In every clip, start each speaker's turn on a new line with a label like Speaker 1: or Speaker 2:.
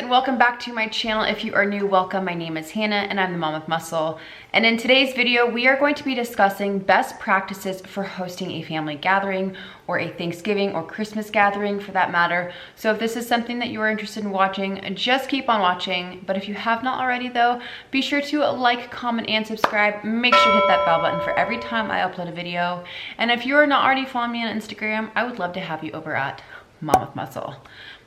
Speaker 1: and welcome back to my channel. If you are new, welcome. My name is Hannah and I'm the mom of muscle. And in today's video, we are going to be discussing best practices for hosting a family gathering or a Thanksgiving or Christmas gathering for that matter. So if this is something that you are interested in watching, just keep on watching. But if you have not already though, be sure to like, comment, and subscribe. Make sure to hit that bell button for every time I upload a video. And if you are not already following me on Instagram, I would love to have you over at Mom with Muscle.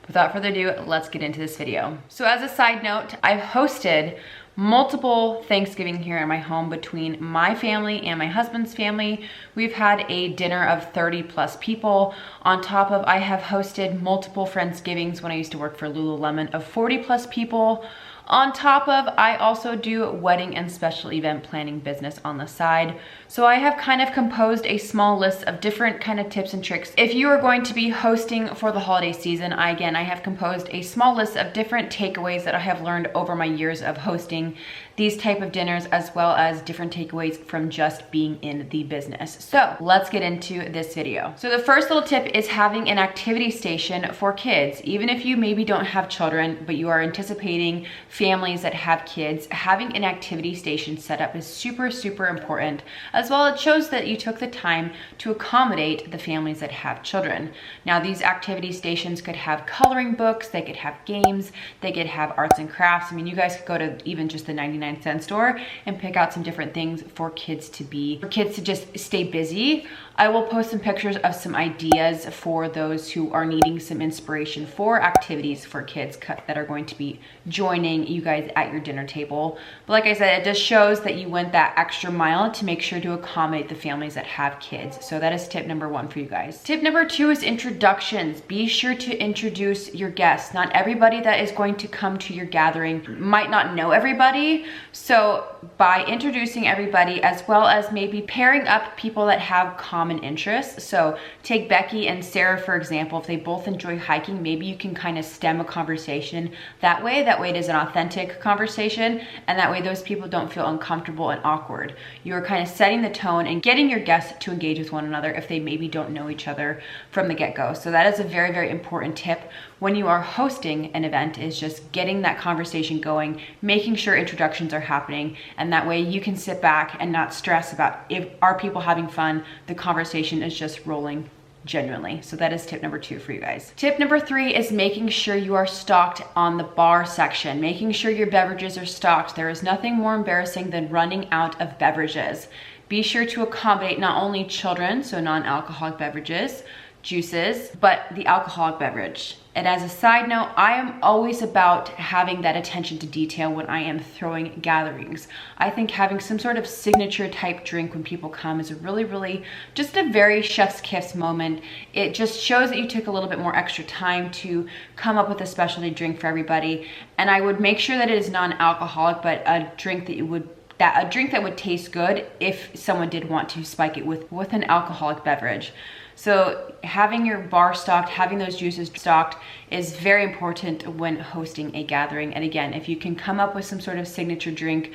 Speaker 1: Without further ado, let's get into this video. So as a side note, I've hosted multiple Thanksgiving here in my home between my family and my husband's family. We've had a dinner of 30 plus people. On top of, I have hosted multiple Friendsgivings when I used to work for Lululemon of 40 plus people. On top of, I also do wedding and special event planning business on the side. So I have kind of composed a small list of different kind of tips and tricks. If you are going to be hosting for the holiday season, I have composed a small list of different takeaways that I have learned over my years of hosting these type of dinners, as well as different takeaways from just being in the business. So let's get into this video. So the first little tip is having an activity station for kids. Even if you maybe don't have children, but you are anticipating families that have kids, having an activity station set up is super, super important. As well, it shows that you took the time to accommodate the families that have children. Now, these activity stations could have coloring books, they could have games, they could have arts and crafts. I mean, you guys could go to even just the 99-cent store and pick out some different things for kids to just stay busy. I will post some pictures of some ideas for those who are needing some inspiration for activities for kids that are going to be joining you guys at your dinner table. But like I said, it just shows that you went that extra mile to make sure to accommodate the families that have kids. So that is tip number one for you guys. Tip number two is introductions. Be sure to introduce your guests. Not everybody that is going to come to your gathering might not know everybody. So by introducing everybody, as well as maybe pairing up people that have common interests. So take Becky and Sarah, for example. If they both enjoy hiking, maybe you can kind of stem a conversation that way. That way it is an authentic conversation, and that way those people don't feel uncomfortable and awkward. You're kind of setting the tone and getting your guests to engage with one another if they maybe don't know each other from the get-go. So that is a very, very important tip when you are hosting an event, is just getting that conversation going, making sure introductions are happening, and that way you can sit back and not stress about if are people having fun. The conversation is just rolling genuinely. So that is tip number two for you guys. Tip number three is making sure you are stocked on the bar section, making sure your beverages are stocked. There is nothing more embarrassing than running out of beverages. Be sure to accommodate not only children, so non-alcoholic beverages, juices, but the alcoholic beverage. And as a side note, I am always about having that attention to detail when I am throwing gatherings. I think having some sort of signature type drink when people come is really, really just a very chef's kiss moment. It just shows that you took a little bit more extra time to come up with a specialty drink for everybody. And I would make sure that it is non-alcoholic, but a drink that would taste good if someone did want to spike it with an alcoholic beverage. So having your bar stocked, having those juices stocked is very important when hosting a gathering. And again, if you can come up with some sort of signature drink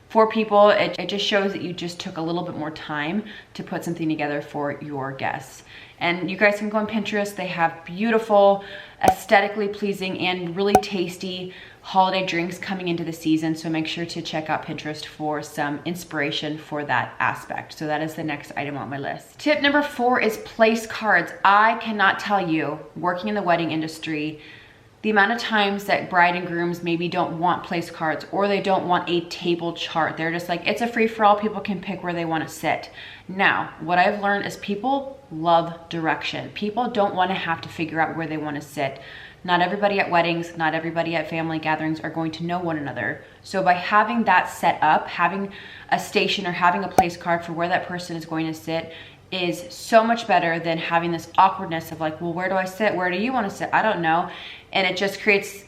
Speaker 1: for people, it just shows that you just took a little bit more time to put something together for your guests. And you guys can go on Pinterest. They have beautiful, aesthetically pleasing, and really tasty holiday drinks coming into the season. So make sure to check out Pinterest for some inspiration for that aspect. So that is the next item on my list. Tip number four is place cards. I cannot tell you, working in the wedding industry, the amount of times that bride and grooms maybe don't want place cards, or they don't want a table chart. They're just like, it's a free-for-all, people can pick where they want to sit. Now, what I've learned is people love direction. People don't want to have to figure out where they want to sit. Not everybody at weddings, not everybody at family gatherings are going to know one another. So by having that set up, having a station or having a place card for where that person is going to sit is so much better than having this awkwardness of like, well, where do I sit? Where do you want to sit? I don't know. And it just creates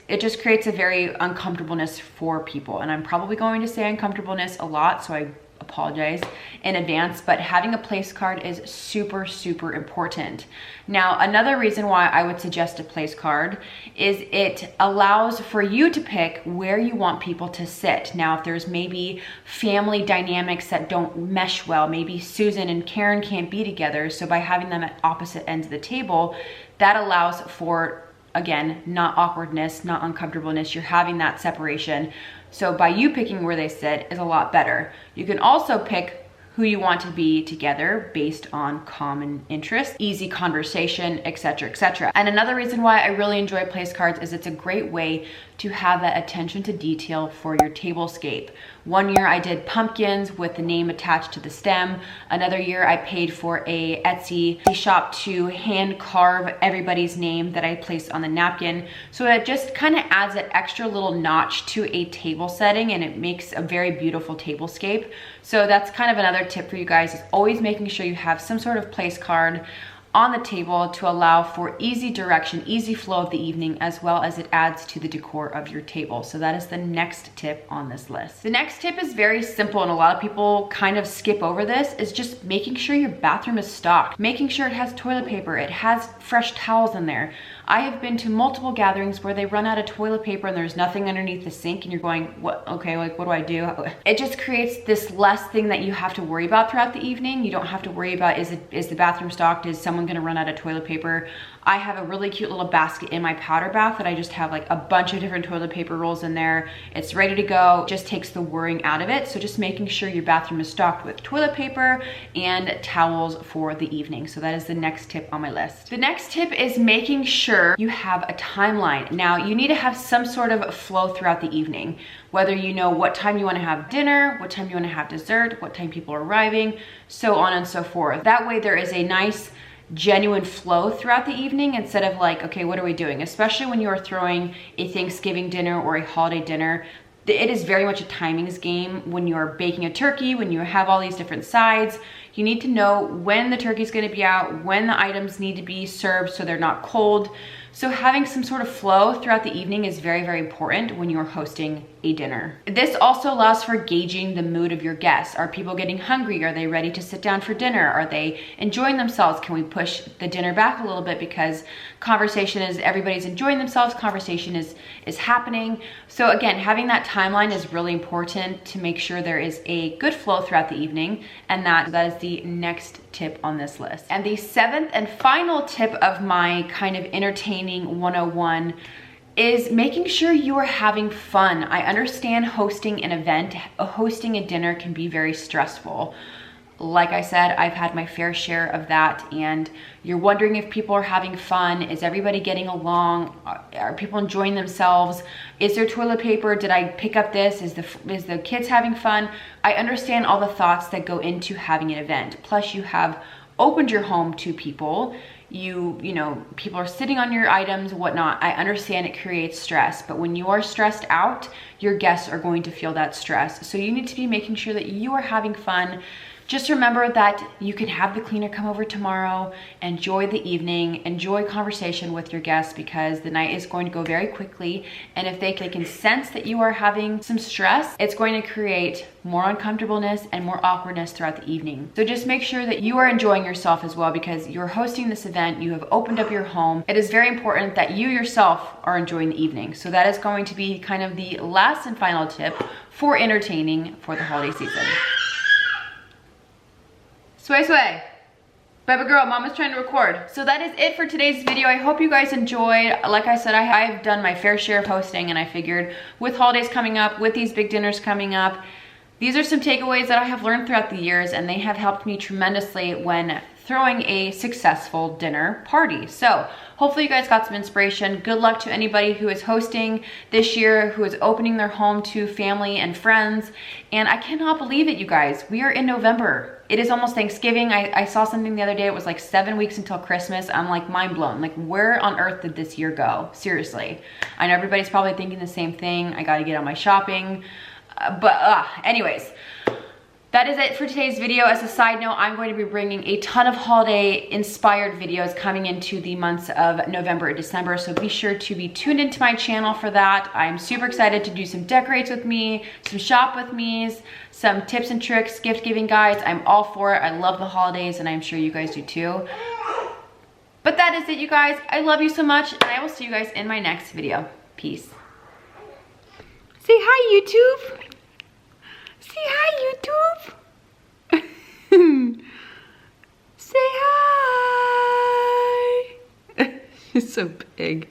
Speaker 1: a very uncomfortableness for people. And I'm probably going to say uncomfortableness a lot, so I apologize in advance, but having a place card is super, super important. Now, another reason why I would suggest a place card is it allows for you to pick where you want people to sit. Now, if there's maybe family dynamics that don't mesh well, maybe Susan and Karen can't be together, so by having them at opposite ends of the table, that allows for again, not awkwardness, not uncomfortableness. You're having that separation. So by you picking where they sit is a lot better. You can also pick who you want to be together based on common interests, easy conversation, etc., etc. And another reason why I really enjoy place cards is it's a great way to have that attention to detail for your tablescape. One year I did pumpkins with the name attached to the stem. Another year I paid for a Etsy shop to hand carve everybody's name that I placed on the napkin. So it just kind of adds that extra little notch to a table setting, and it makes a very beautiful tablescape. So that's kind of another tip for you guys, is always making sure you have some sort of place card on the table to allow for easy direction, easy flow of the evening, as well as it adds to the decor of your table. So that is the next tip on this list. The next tip is very simple, and a lot of people kind of skip over this, is just making sure your bathroom is stocked, making sure it has toilet paper, it has fresh towels in there. I have been to multiple gatherings where they run out of toilet paper and there's nothing underneath the sink, and you're going, what, okay, like what do I do? It just creates this less thing that you have to worry about throughout the evening. You don't have to worry about, is the bathroom stocked? Is someone gonna run out of toilet paper? I have a really cute little basket in my powder bath that I just have like a bunch of different toilet paper rolls in there. It's ready to go. It just takes the worrying out of it. So just making sure your bathroom is stocked with toilet paper and towels for the evening. So that is the next tip on my list. The next tip is making sure you have a timeline. Now you need to have some sort of flow throughout the evening, whether you know what time you want to have dinner, what time you want to have dessert, what time people are arriving, so on and so forth. That way there is a nice genuine flow throughout the evening, instead of like, okay, what are we doing? Especially when you are throwing a Thanksgiving dinner or a holiday dinner, it is very much a timings game. When you're baking a turkey, when you have all these different sides, you need to know when the turkey's gonna be out, when the items need to be served so they're not cold. So having some sort of flow throughout the evening is very, very important when you're hosting a dinner. This also allows for gauging the mood of your guests. Are people getting hungry? Are they ready to sit down for dinner? Are they enjoying themselves? Can we push the dinner back a little bit because conversation is, everybody's enjoying themselves, conversation is happening. So again, having that timeline is really important to make sure there is a good flow throughout the evening, and that is the next tip on this list. And the seventh and final tip of my kind of entertaining 101 is making sure you are having fun. I understand hosting an event, hosting a dinner can be very stressful. Like I said, I've had my fair share of that, and you're wondering if people are having fun. Is everybody getting along? Are people enjoying themselves? Is there toilet paper? Did I pick up this? Is the kids having fun? I understand all the thoughts that go into having an event. Plus you have opened your home to people. You know, people are sitting on your items, whatnot. I understand it creates stress, but when you are stressed out, your guests are going to feel that stress. So you need to be making sure that you are having fun. Just remember that you can have the cleaner come over tomorrow, enjoy the evening, enjoy conversation with your guests, because the night is going to go very quickly. And if they can sense that you are having some stress, it's going to create more uncomfortableness and more awkwardness throughout the evening. So just make sure that you are enjoying yourself as well, because you're hosting this event, you have opened up your home. It is very important that you yourself are enjoying the evening. So that is going to be kind of the last and final tip for entertaining for the holiday season. Sway, sway. Baby girl, mama's trying to record. So that is it for today's video. I hope you guys enjoyed. Like I said, I've done my fair share of hosting, and I figured with holidays coming up, with these big dinners coming up, these are some takeaways that I have learned throughout the years, and they have helped me tremendously when throwing a successful dinner party. So hopefully you guys got some inspiration. Good luck to anybody who is hosting this year, who is opening their home to family and friends. And I cannot believe it, you guys. We are in November. It is almost Thanksgiving. I saw something the other day. It was like 7 weeks until Christmas. I'm like mind blown. Like, where on earth did this year go? Seriously. I know everybody's probably thinking the same thing. I got to get on my shopping. Anyways, that is it for today's video. As a side note, I'm going to be bringing a ton of holiday inspired videos coming into the months of November and December, so be sure to be tuned into my channel for that. I'm super excited to do some decorates with me, some shop with me's, some tips and tricks, gift giving guides. I'm all for it. I love the holidays, and I'm sure you guys do too. But that is it, you guys. I love you so much, and I will see you guys in my next video. Peace. Say hi, YouTube. Say hi, YouTube. Say hi. She's so big.